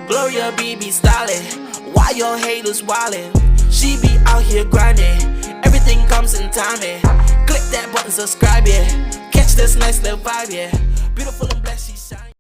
Gloria be styling, why your haters wildin'? She be out here grinding, everything comes in timing. Click that button, subscribe, yeah. Catch this nice little vibe, yeah. Beautiful and blessed, she shine.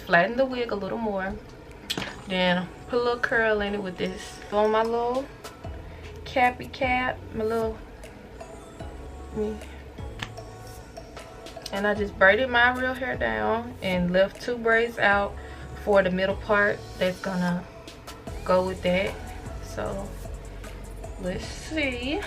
flatten the wig a little more, then put a little curl in it with this on my little cappy cap, my little and I just braided my real hair down and left 2 braids out for the middle part that's gonna go with that. So let's see.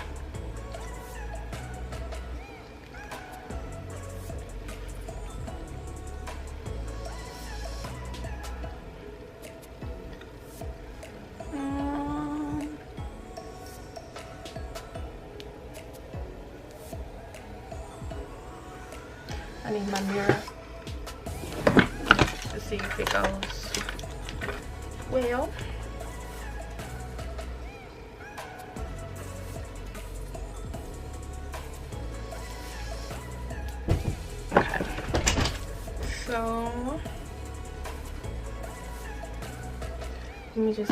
I need my mirror to see if it goes well. Okay, so let me just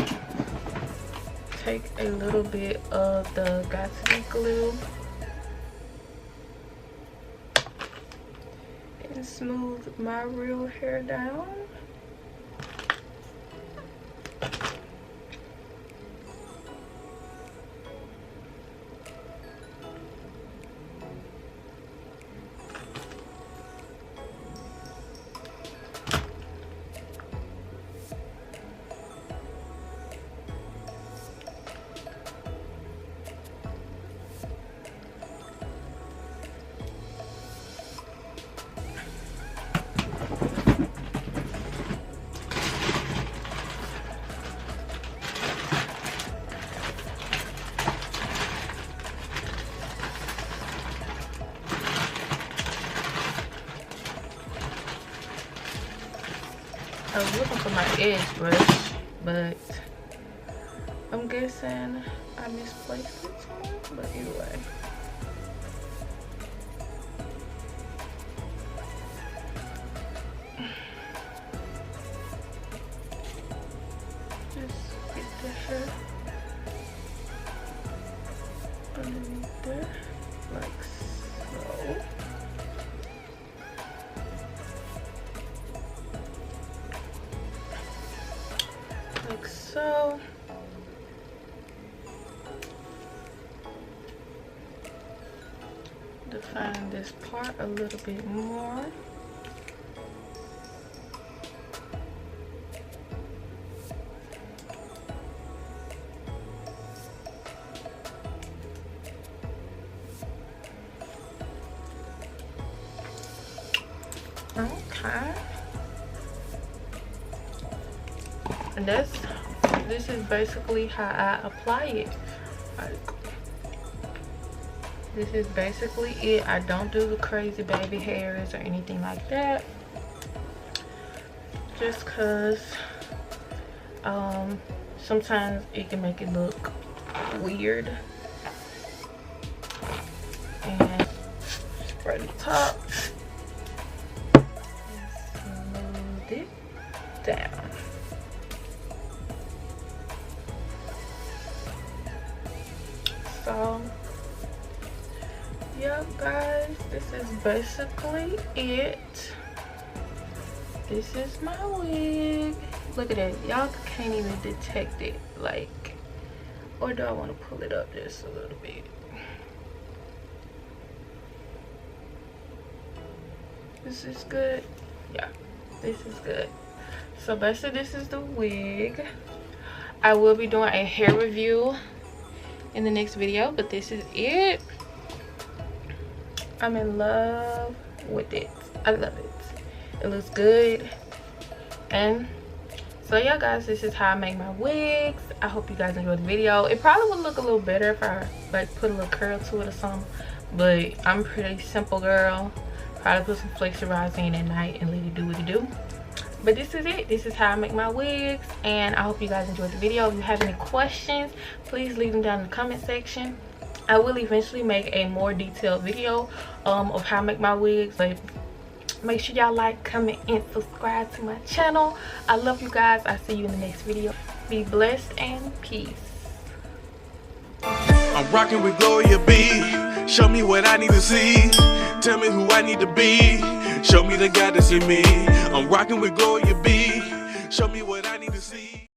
take a little bit of the Got2b glue and smooth my real hair down. I was looking for my edge brush, but I'm guessing I misplaced it somewhere, but either way. Just get the hair underneath there, like so. Like so. Define this part a little bit more. Okay. And this is basically how I apply it. Like, this is basically it. I don't do the crazy baby hairs or anything like that, just because sometimes it can make it look weird. And spread the top and smooth it down. So yeah guys, this is basically it. This is my wig. Look at it, y'all can't even detect it, like, or do I want to pull it up just a little bit? This is good. Yeah, this is good. So basically this is the wig. I will be doing a hair review in the next video, but this is it. I'm in love with it. I love it. It looks good. And so yeah guys, this is how I make my wigs. I hope you guys enjoyed the video. It probably would look a little better if I like put a little curl to it or something, but I'm a pretty simple girl. Probably put some flexurizer in at night and let it do what it do. But this is it. This is how I make my wigs, and I hope you guys enjoyed the video. If you have any questions, please leave them down in the comment section. I will eventually make a more detailed video of how I make my wigs, but make sure y'all like, comment, and subscribe to my channel. I love you guys. I'll see you in the next video. Be blessed and peace. I'm rocking with Gloria B. Show me what I need to see. Tell me who I need to be. Show me the God that's in me. I'm rocking with Gloria B. Show me what I need to see.